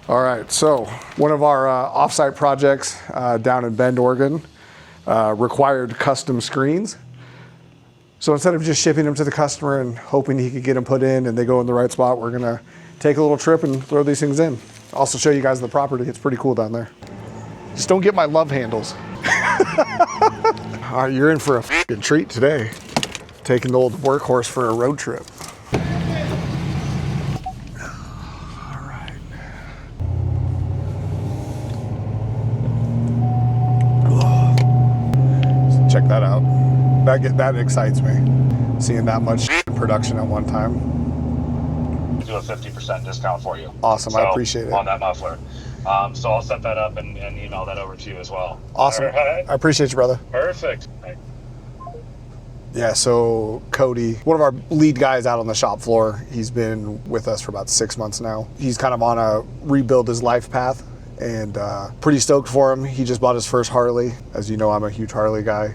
All right, so one of our offsite projects down in Bend, Oregon required custom screens. So instead of just shipping them to the customer and hoping he could get them put in and they go in the right spot, we're gonna take a little trip and throw these things in. Also show you guys the property. It's pretty cool down there. Just don't get my love handles. All right, you're in for a fucking treat today. Taking the old workhorse for a road trip. Check that out. That excites me. Seeing that much in production at one time. Do a 50% discount for you. Awesome, so, I appreciate it. On that muffler. So I'll set that up and email that over to you as well. Awesome. Right. I appreciate you, brother. Perfect. Yeah, so Cody, one of our lead guys out on the shop floor, he's been with us for about 6 months now. He's kind of on a rebuild his life path and pretty stoked for him. He just bought his first Harley. As you know, I'm a huge Harley guy.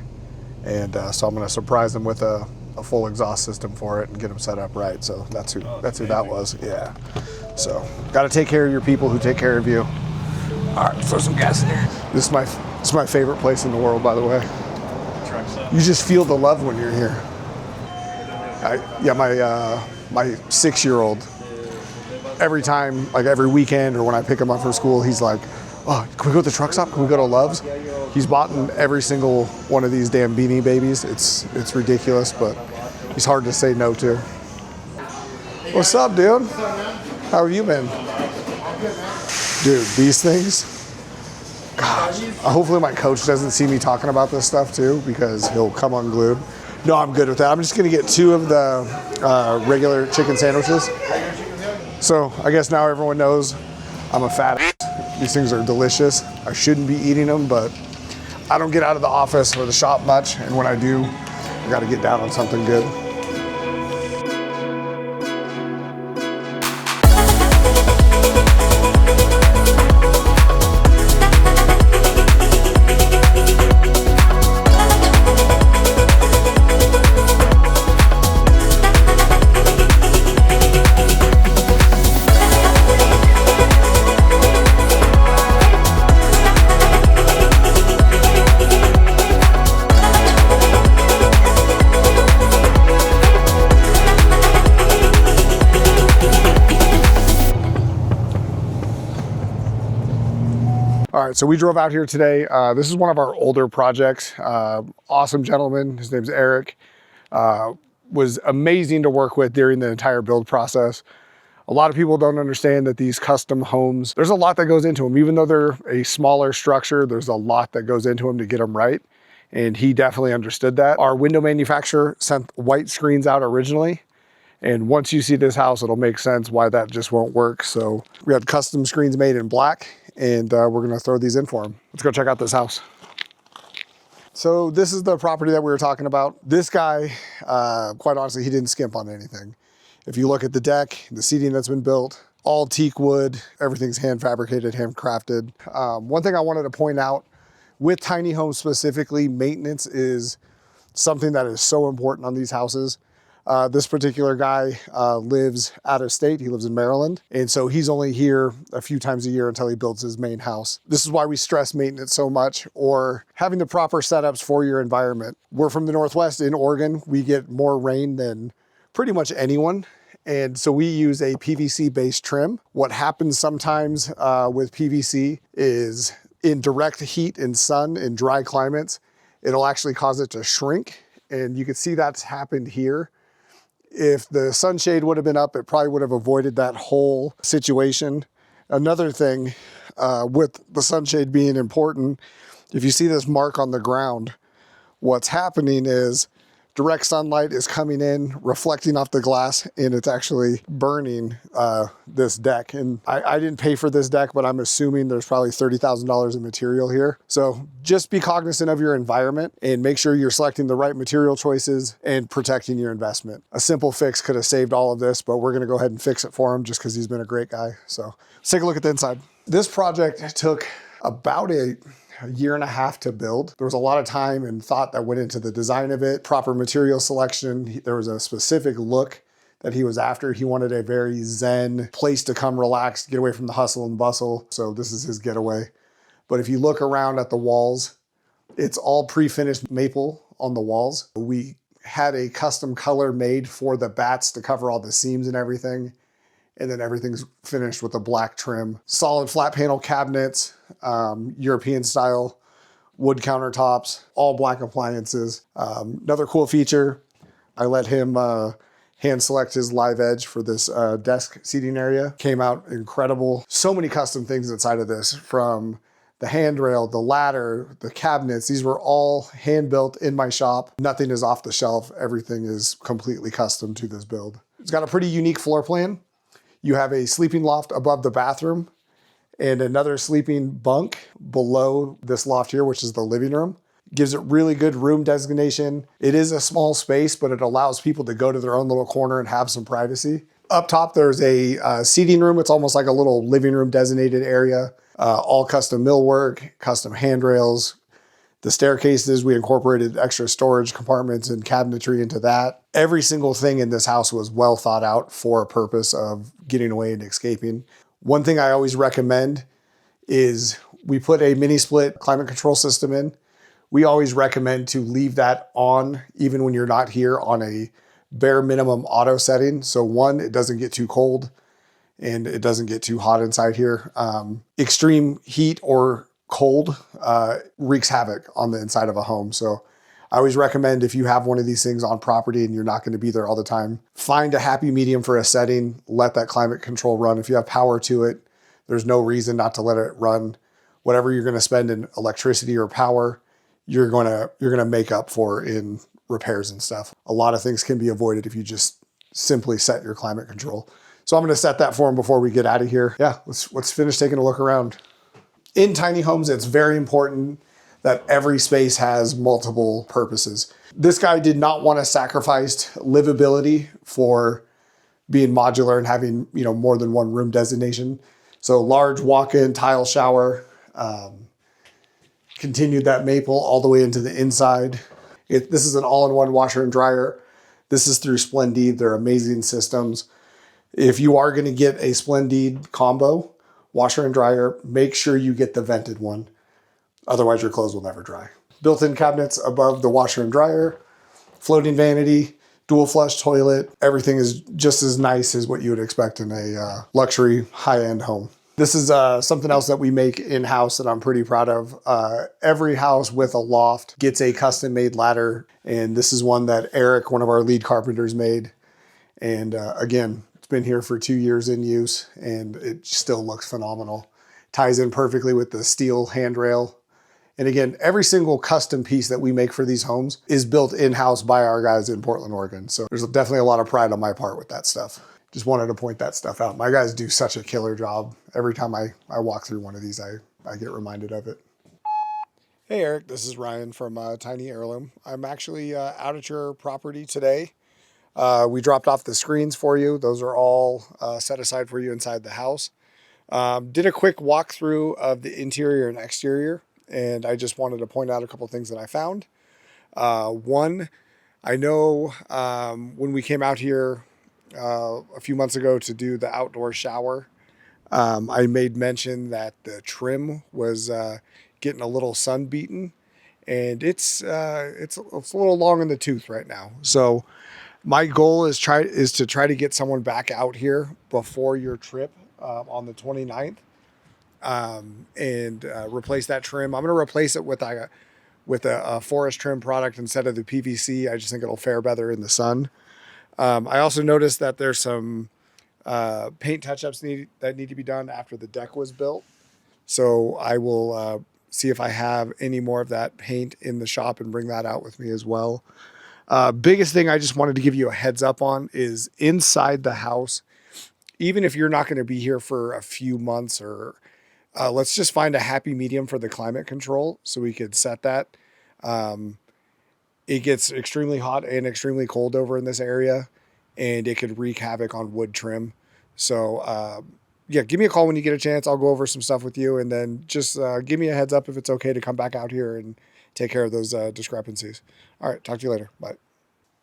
And so I'm gonna surprise him with a full exhaust system for it and get him set up right. So that's who that was, yeah. So gotta take care of your people who take care of you. All right, throw some gas in here. This is my favorite place in the world, by the way. You just feel the love when you're here. My 6-year-old, every time, like every weekend or when I pick him up from school, he's like, oh, can we go to the truck stop? Can we go to Love's? He's bought in every single one of these damn Beanie Babies. It's ridiculous, but he's hard to say no to. What's up, dude? How have you been? Dude, these things, gosh, hopefully my coach doesn't see me talking about this stuff too, because he'll come unglued. No, I'm good with that. I'm just gonna get 2 of the regular chicken sandwiches. So I guess now everyone knows I'm a fat ass. These things are delicious. I shouldn't be eating them, but I don't get out of the office or the shop much, and when I do, I gotta get down on something good. All right, so we drove out here today. This is one of our older projects. Awesome gentleman, his name's Eric. Was amazing to work with during the entire build process. A lot of people don't understand that these custom homes, there's a lot that goes into them. Even though they're a smaller structure, there's a lot that goes into them to get them right. And he definitely understood that. Our window manufacturer sent white screens out originally. And once you see this house, it'll make sense why that just won't work. So we had custom screens made in black, and we're gonna throw these in for him. Let's go check out this house. So this is the property that we were talking about. This guy, quite honestly, he didn't skimp on anything. If you look at the deck, the seating that's been built, all teak wood, everything's hand fabricated, handcrafted. One thing I wanted to point out, with tiny homes specifically, maintenance is something that is so important on these houses. This particular guy lives out of state. He lives in Maryland. And so he's only here a few times a year until he builds his main house. This is why we stress maintenance so much, or having the proper setups for your environment. We're from the Northwest in Oregon. We get more rain than pretty much anyone. And so we use a PVC-based trim. What happens sometimes with PVC is in direct heat and sun in dry climates, it'll actually cause it to shrink. And you can see that's happened here. If the sunshade would have been up, it probably would have avoided that whole situation. Another thing with the sunshade being important, if you see this mark on the ground, what's happening is direct sunlight is coming in, reflecting off the glass, and it's actually burning this deck. And I didn't pay for this deck, but I'm assuming there's probably $30,000 in material here. So just be cognizant of your environment and make sure you're selecting the right material choices and protecting your investment. A simple fix could have saved all of this, but we're gonna go ahead and fix it for him just because he's been a great guy. So let's take a look at the inside. This project took about a year and a half to build. There was a lot of time and thought that went into the design of it, proper material selection. There was a specific look that he was after. He wanted a very zen place to come relax, get away from the hustle and bustle. So this is his getaway. But if you look around at the walls, it's all pre-finished maple on the walls. We had a custom color made for the bats to cover all the seams and everything. And then everything's finished with a black trim. Solid flat panel cabinets, European style wood countertops, all black appliances. Another cool feature, I let him hand select his live edge for this desk seating area. Came out incredible. So many custom things inside of this, from the handrail, the ladder, the cabinets. These were all hand built in my shop. Nothing is off the shelf. Everything is completely custom to this build. It's got a pretty unique floor plan. You have a sleeping loft above the bathroom and another sleeping bunk below this loft here, which is the living room. Gives it really good room designation. It is a small space, but it allows people to go to their own little corner and have some privacy. Up top, there's a seating room. It's almost like a little living room designated area. All custom millwork, custom handrails. The staircases, we incorporated extra storage compartments and cabinetry into that. Every single thing in this house was well thought out for a purpose of getting away and escaping. One thing I always recommend is we put a mini split climate control system in. We always recommend to leave that on even when you're not here, on a bare minimum auto setting. So one, it doesn't get too cold and it doesn't get too hot inside here. Extreme heat or cold wreaks havoc on the inside of a home. So I always recommend, if you have one of these things on property and you're not going to be there all the time, find a happy medium for a setting. Let that climate control run. If you have power to it, there's no reason not to let it run. Whatever you're going to spend in electricity or power, you're going to make up for in repairs and stuff. A lot of things can be avoided if you just simply set your climate control. So I'm going to set that for him before we get out of here. Yeah, let's finish taking a look around. In tiny homes, it's very important that every space has multiple purposes. This guy did not want to sacrifice livability for being modular and having, more than one room designation. So large walk-in tile shower, continued that maple all the way into the inside. This is an all-in-one washer and dryer. This is through Splendide. They're amazing systems. If you are going to get a Splendide combo, washer and dryer, make sure you get the vented one. Otherwise, your clothes will never dry. Built-in cabinets above the washer and dryer, floating vanity, dual flush toilet. Everything is just as nice as what you would expect in a luxury high-end home. This is something else that we make in-house that I'm pretty proud of. Every house with a loft gets a custom-made ladder, and this is one that Eric, one of our lead carpenters, made. And again, it's been here for 2 years in use, and it still looks phenomenal. Ties in perfectly with the steel handrail. And again, every single custom piece that we make for these homes is built in-house by our guys in Portland, Oregon. So there's definitely a lot of pride on my part with that stuff. Just wanted to point that stuff out. My guys do such a killer job. Every time I walk through one of these, I get reminded of it. Hey Eric, this is Ryan from Tiny Heirloom. I'm actually out at your property today. We dropped off the screens for you. Those are all set aside for you inside the house. Did a quick walkthrough of the interior and exterior, and I just wanted to point out a couple things that I found. One, I know when we came out here a few months ago to do the outdoor shower, I made mention that the trim was getting a little sun beaten, and it's a little long in the tooth right now. So my goal is to try to get someone back out here before your trip on the 29th and replace that trim. I'm going to replace it with a forest trim product instead of the PVC. I just think it'll fare better in the sun. I also noticed that there's some paint touch-ups that need to be done after the deck was built. So I will see if I have any more of that paint in the shop and bring that out with me as well. Biggest thing I just wanted to give you a heads up on is inside the house. Even if you're not going to be here for a few months, or let's just find a happy medium for the climate control so we could set that. It gets extremely hot and extremely cold over in this area, and it could wreak havoc on wood trim. So yeah, give me a call when you get a chance. I'll go over some stuff with you, and then just give me a heads up if it's okay to come back out here and take care of those discrepancies. All right, talk to you later. Bye.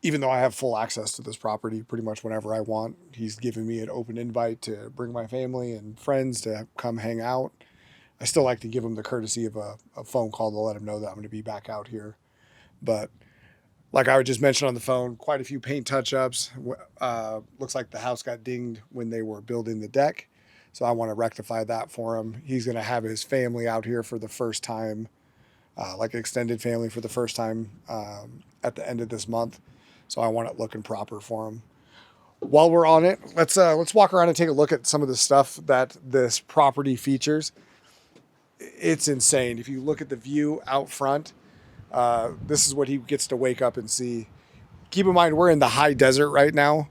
even though I have full access to this property pretty much whenever I want. He's given me an open invite to bring my family and friends to come hang out. I still like to give him the courtesy of a phone call to let him know that I'm going to be back out here. But like I just mentioned on the phone, quite a few paint touch-ups. Looks like the house got dinged when they were building the deck. So I want to rectify that for him. He's going to have his family out here for the first time, like extended family for the first time at the end of this month. So I want it looking proper for him. While we're on it, let's walk around and take a look at some of the stuff that this property features. It's insane. If you look at the view out front, this is what he gets to wake up and see. Keep in mind, we're in the high desert right now.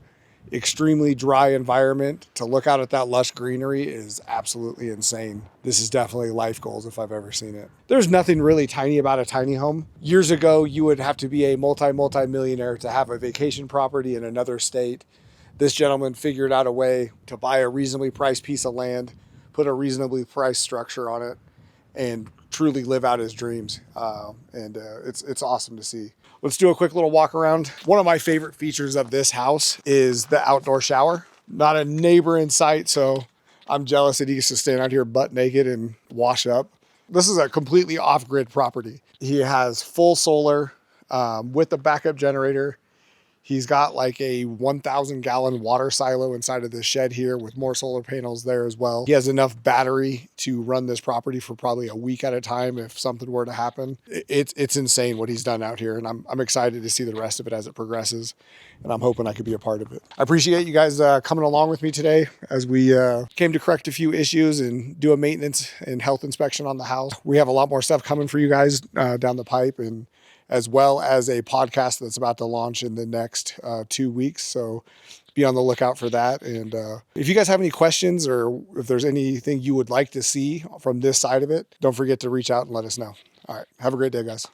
Extremely dry environment. To look out at that lush greenery is absolutely insane. This is definitely life goals if I've ever seen it. There's nothing really tiny about a tiny home. Years ago, you would have to be a multi-millionaire to have a vacation property in another state. This gentleman figured out a way to buy a reasonably priced piece of land, put a reasonably priced structure on it, and truly live out his dreams. It's awesome to see. Let's do a quick little walk around. One of my favorite features of this house is the outdoor shower. Not a neighbor in sight, so I'm jealous that he gets to stand out here butt naked and wash up. This is a completely off-grid property. He has full solar with a backup generator. He's got like a 1,000 gallon water silo inside of this shed here with more solar panels there as well. He has enough battery to run this property for probably a week at a time if something were to happen. It's insane what he's done out here, and I'm excited to see the rest of it as it progresses, and I'm hoping I could be a part of it. I appreciate you guys coming along with me today as we came to correct a few issues and do a maintenance and health inspection on the house. We have a lot more stuff coming for you guys down the pipe, and as well as a podcast that's about to launch in the next 2 weeks. So be on the lookout for that. And if you guys have any questions or if there's anything you would like to see from this side of it, don't forget to reach out and let us know. All right. Have a great day, guys.